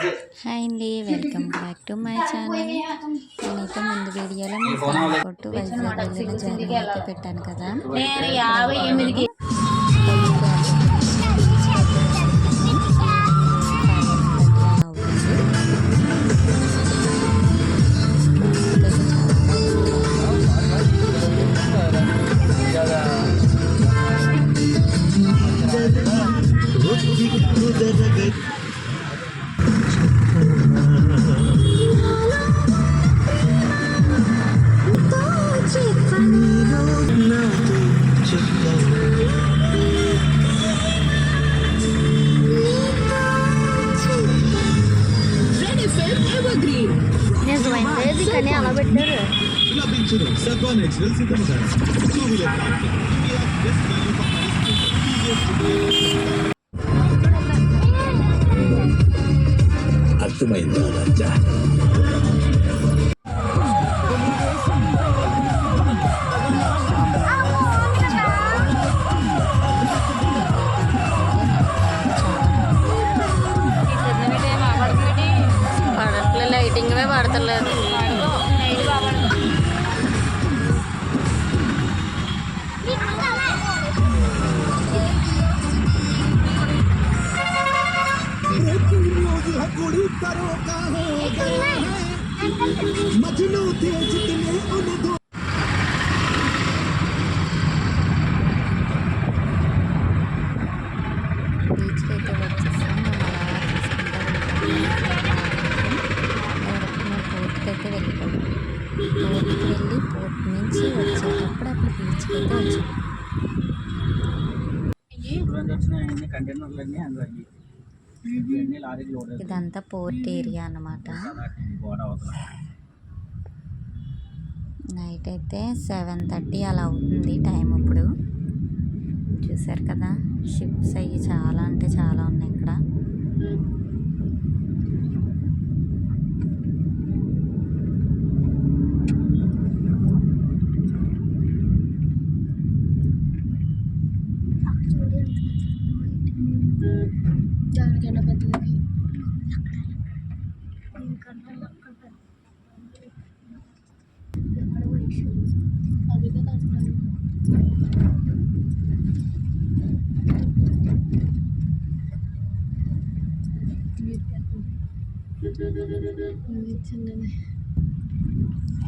Hi అండి, welcome back to my channel. నేనైతే ముందు వీడియోలో మీ కొట్టు వైజాగ్ వెళ్ళిన జర్నీ అయితే పెట్టాను కదా. నిజమైంది కానీ అలా పెట్టారు. అర్థమైందా రాజా? లైటింగ్ పడతలేదు. బీచ్కి అయితే వచ్చేసాం. పోర్ట్కి అయితే వెళ్ళిపోయాం. పోర్ట్కి వెళ్ళి పోర్ట్ నుంచి వచ్చేటప్పుడు అప్పుడు బీచ్కి అయితే వచ్చాం. ఇదంతా పోర్ట్ ఏరియా అన్నమాట. నైట్ అయితే 7:30 అలా అవుతుంది టైం. ఇప్పుడు చూసారు కదా, షిప్స్ అయ్యి చాలా అంటే చాలా ఉన్నాయి ఇక్కడ.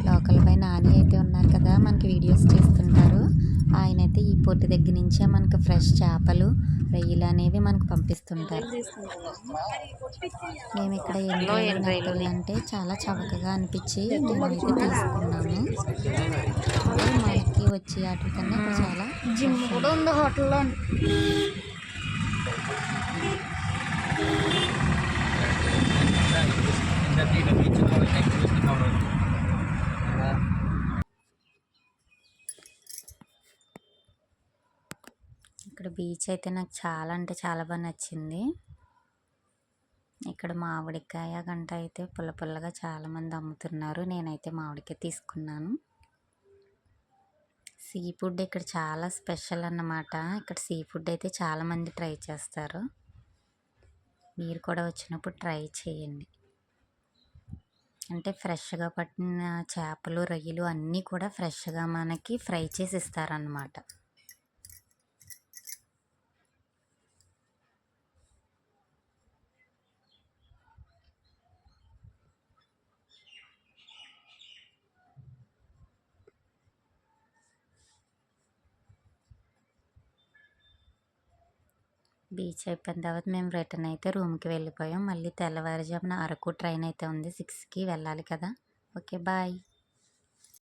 లోకల్ పై నాని అయితే ఉన్నారు కదా, మనకి వీడియోస్ చేస్తుంటారు. ఆయన అయితే ఈ పొట్టి దగ్గర నుంచే మనకు ఫ్రెష్ చేపలు, రొయ్యలు అనేవి మనకు పంపిస్తుంటారు. మేము ఇక్కడ ఎన్నో రొయ్యలు అంటే చాలా చవకగా అనిపించి మేమైతే తీసుకున్నాము. మనకి వచ్చి వాటి కన్నా ఇక్కడ చాలా జిమ్ కూడా ఉంది హోటల్లో. ఇక్కడ బీచ్ అయితే నాకు చాలా అంటే చాలా బాగా నచ్చింది. ఇక్కడ మామిడికాయ గంట అయితే పుల్ల పుల్లగా చాలామంది అమ్ముతున్నారు. నేనైతే మామిడికాయ తీసుకున్నాను. సీ ఫుడ్ ఇక్కడ చాలా స్పెషల్ అన్నమాట. ఇక్కడ సీ ఫుడ్ అయితే చాలామంది ట్రై చేస్తారు. మీరు కూడా వచ్చినప్పుడు ట్రై చేయండి. అంటే ఫ్రెష్గా పట్టిన చేపలు, రొయ్యలు అన్నీ కూడా ఫ్రెష్గా మనకి ఫ్రై చేసి ఇస్తారన్నమాట. బీచ్ అయిపోయిన తర్వాత మేము రిటర్న్ అయితే రూమ్కి వెళ్ళిపోయాం. మళ్ళీ తెల్లవారుజామున అరకు ట్రైన్ అయితే ఉంది, 6కి వెళ్ళాలి కదా. Okay, bye.